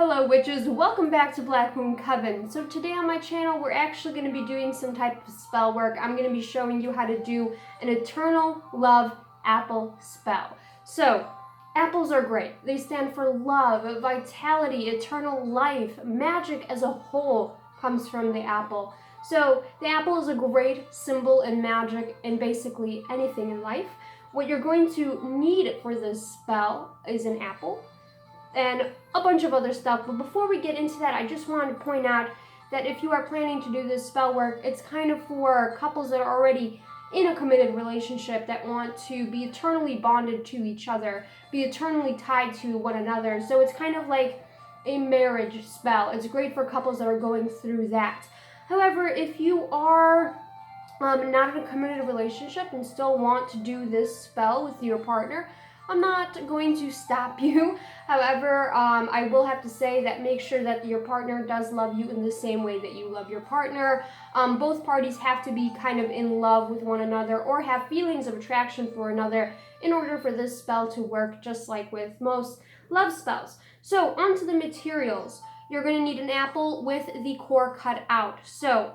Hello witches, welcome back to Black Moon Coven. So today on my channel we're actually going to be doing some type of spell work. I'm going to be showing you how to do an eternal love apple spell. So apples are great. They stand for love, vitality, eternal life. Magic as a whole comes from the apple. So the apple is a great symbol in magic and basically anything in life. What you're going to need for this spell is an apple and a bunch of other stuff. But before we get into that, I just wanted to point out that if you are planning to do this spell work, it's kind of for couples that are already in a committed relationship that want to be eternally bonded to each other, be eternally tied to one another. So it's kind of like a marriage spell. It's great for couples that are going through that. However, if you are not in a committed relationship and still want to do this spell with your partner, I'm not going to stop you. However, I will have to say that make sure that your partner does love you in the same way that you love your partner. Both parties have to be kind of in love with one another or have feelings of attraction for another in order for this spell to work, just like with most love spells. So onto the materials. You're going to need an apple with the core cut out. So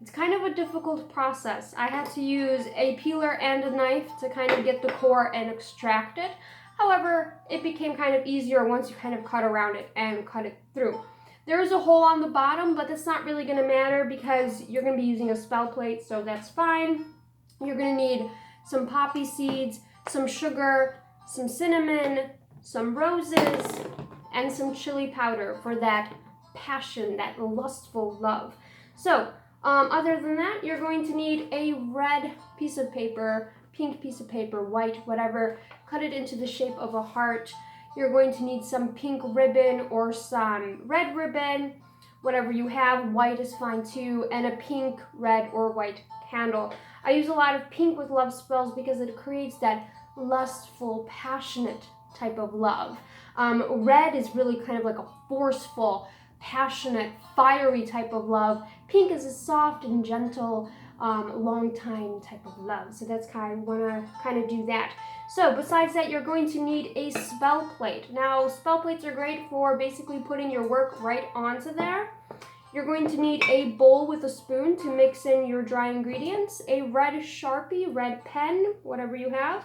it's kind of a difficult process. I had to use a peeler and a knife to kind of get the core and extract it. However, it became kind of easier once you kind of cut around it and cut it through. There is a hole on the bottom, but that's not really going to matter because you're going to be using a spell plate, so that's fine. You're going to need some poppy seeds, some sugar, some cinnamon, some roses, and some chili powder for that passion, that lustful love. So, other than that, you're going to need a red piece of paper, pink piece of paper, white, whatever. Cut it into the shape of a heart. You're going to need some pink ribbon or some red ribbon, whatever you have. White is fine too, and a pink, red, or white candle. I use a lot of pink with love spells because it creates that lustful, passionate type of love. Red is really kind of like a forceful, passionate, fiery type of love. Pink is a soft and gentle, long time type of love. So that's kind of want to kind of do that. So besides that, you're going to need a spell plate. Now, spell plates are great for basically putting your work right onto there. You're going to need a bowl with a spoon to mix in your dry ingredients, a red Sharpie, red pen, whatever you have,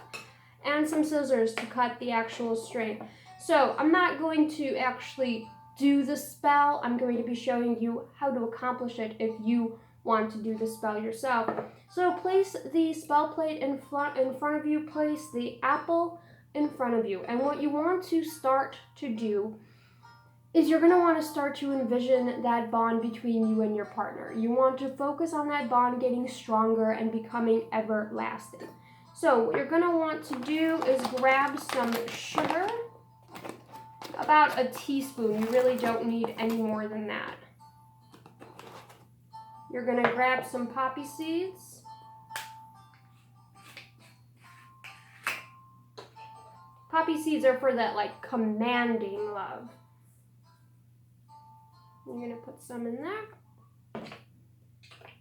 and some scissors to cut the actual string. So I'm not going to actually do the spell. I'm going to be showing you how to accomplish it if you want to do the spell yourself. So place the spell plate in front of you, place the apple in front of you. And what you want to start to do is you're going to want to start to envision that bond between you and your partner. You want to focus on that bond getting stronger and becoming everlasting. So what you're going to want to do is grab some sugar, about a teaspoon. You really don't need any more than that. You're going to grab some poppy seeds. Poppy seeds are for that like commanding love. You're going to put some in there.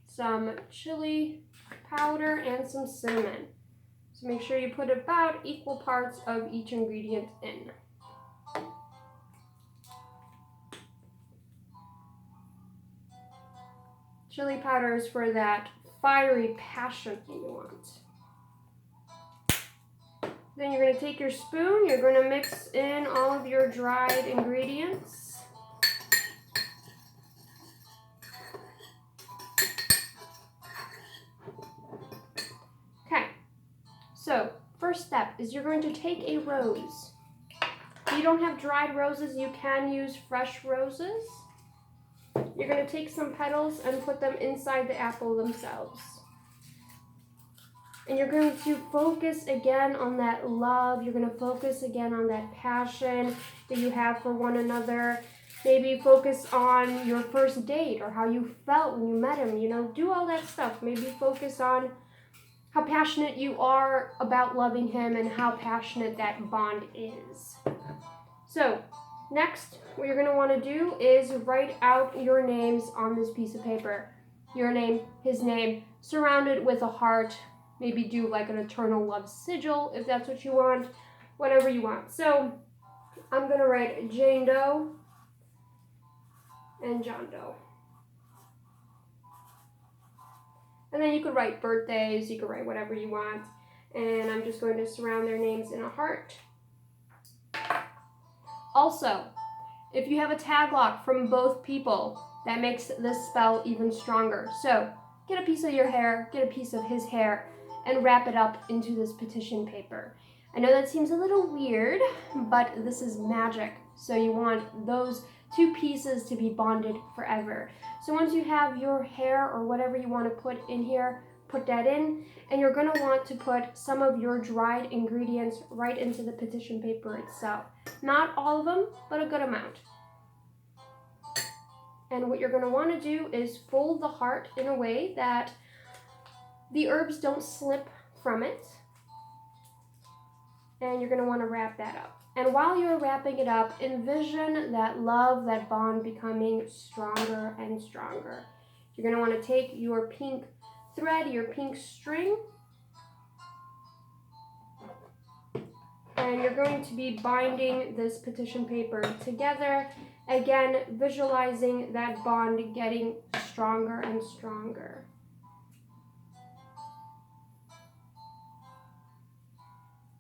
Some chili powder and some cinnamon. So make sure you put about equal parts of each ingredient in. Chili powder is for that fiery passion that you want. Then you're going to take your spoon, you're going to mix in all of your dried ingredients. Okay, so first step is you're going to take a rose. If you don't have dried roses, you can use fresh roses. You're going to take some petals and put them inside the apple themselves. And you're going to focus again on that love. You're going to focus again on that passion that you have for one another. Maybe focus on your first date or how you felt when you met him. You know, do all that stuff. Maybe focus on how passionate you are about loving him and how passionate that bond is. So, next, what you're going to want to do is write out your names on this piece of paper. Your name, his name, surround it with a heart. Maybe do like an eternal love sigil if that's what you want, whatever you want. So, I'm going to write Jane Doe and John Doe. And then you could write birthdays, you could write whatever you want. And I'm just going to surround their names in a heart. Also, if you have a tag lock from both people, that makes this spell even stronger. So get a piece of your hair, get a piece of his hair, and wrap it up into this petition paper. I know that seems a little weird, but this is magic. So you want those two pieces to be bonded forever. So once you have your hair or whatever you want to put in here, put that in, and you're going to want to put some of your dried ingredients right into the petition paper itself. Not all of them, but a good amount. And what you're going to want to do is fold the heart in a way that the herbs don't slip from it. And you're going to want to wrap that up. And while you're wrapping it up, envision that love, that bond becoming stronger and stronger. You're going to want to take your pink thread, your pink string, and you're going to be binding this petition paper together. Again, visualizing that bond getting stronger and stronger.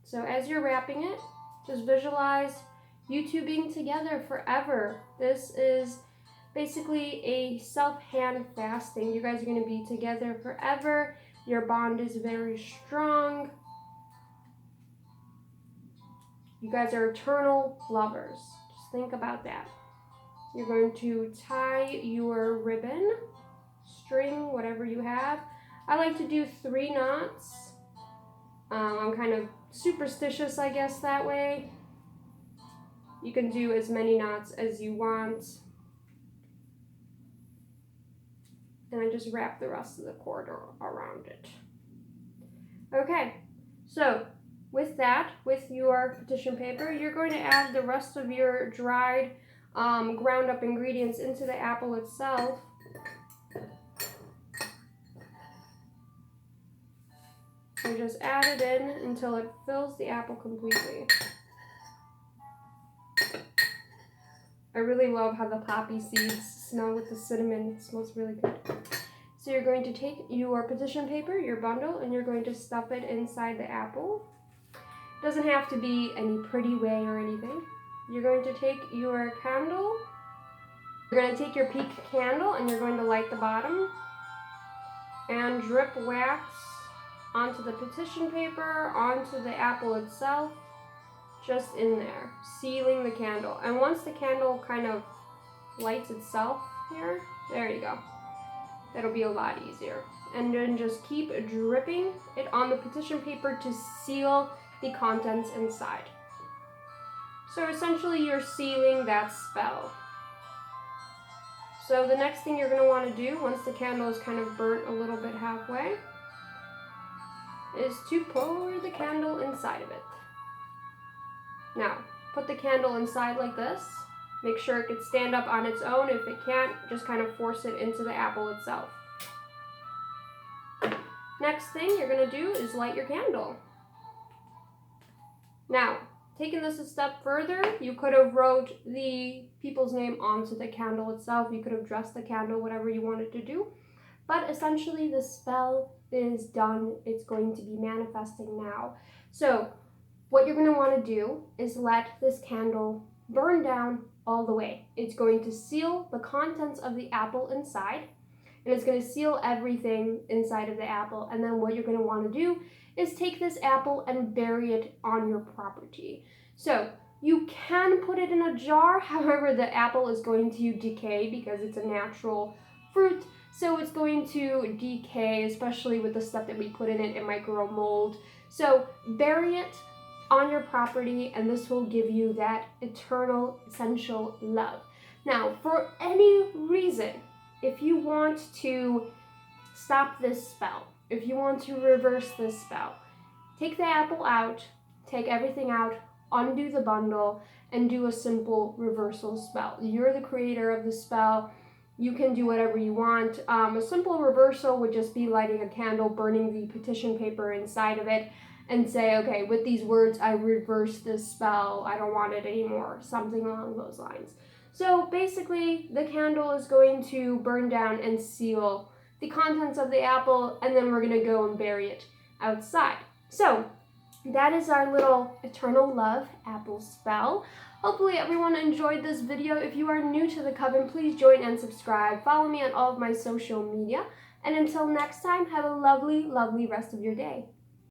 So as you're wrapping it, just visualize you two being together forever. This is basically a self-hand fasting. You guys are going to be together forever. Your bond is very strong. You guys are eternal lovers. Just think about that. You're going to tie your ribbon, string, whatever you have. I like to do 3 knots. I'm kind of superstitious, I guess, that way. You can do as many knots as you want. And I just wrap the rest of the cord around it. Okay, so with that, with your petition paper, you're going to add the rest of your dried ground up ingredients into the apple itself. And just add it in until it fills the apple completely. I really love how the poppy seeds smell with the cinnamon. It smells really good. So you're going to take your petition paper, your bundle, and you're going to stuff it inside the apple. It doesn't have to be any pretty way or anything. You're going to take your candle. You're going to take your pink candle and you're going to light the bottom and drip wax onto the petition paper, onto the apple itself, just in there, sealing the candle. And once the candle kind of lights itself here, there you go. That'll be a lot easier. And then just keep dripping it on the petition paper to seal the contents inside. So essentially you're sealing that spell. So the next thing you're going to want to do, once the candle is kind of burnt a little bit halfway, is to pour the candle inside of it. Now, put the candle inside like this. Make sure it can stand up on its own. If it can't, just kind of force it into the apple itself. Next thing you're going to do is light your candle. Now, taking this a step further, you could have wrote the people's name onto the candle itself. You could have dressed the candle, whatever you wanted to do. But essentially the spell is done. It's going to be manifesting now. So what you're going to want to do is let this candle burn down all the way. It's going to seal the contents of the apple inside, and it's going to seal everything inside of the apple. And then what you're going to want to do is take this apple and bury it on your property. So you can put it in a jar, however the apple is going to decay because it's a natural fruit. So it's going to decay, especially with the stuff that we put in it. It might grow mold. So bury it on your property, and this will give you that eternal, essential love. Now, for any reason, if you want to stop this spell, if you want to reverse this spell, take the apple out, take everything out, undo the bundle, and do a simple reversal spell. You're the creator of the spell. You can do whatever you want. A simple reversal would just be lighting a candle, burning the petition paper inside of it, and say, okay, with these words, I reverse this spell. I don't want it anymore. Something along those lines. So basically, the candle is going to burn down and seal the contents of the apple, and then we're going to go and bury it outside. So that is our little eternal love apple spell. Hopefully everyone enjoyed this video. If you are new to the coven, please join and subscribe. Follow me on all of my social media. And until next time, have a lovely, lovely rest of your day.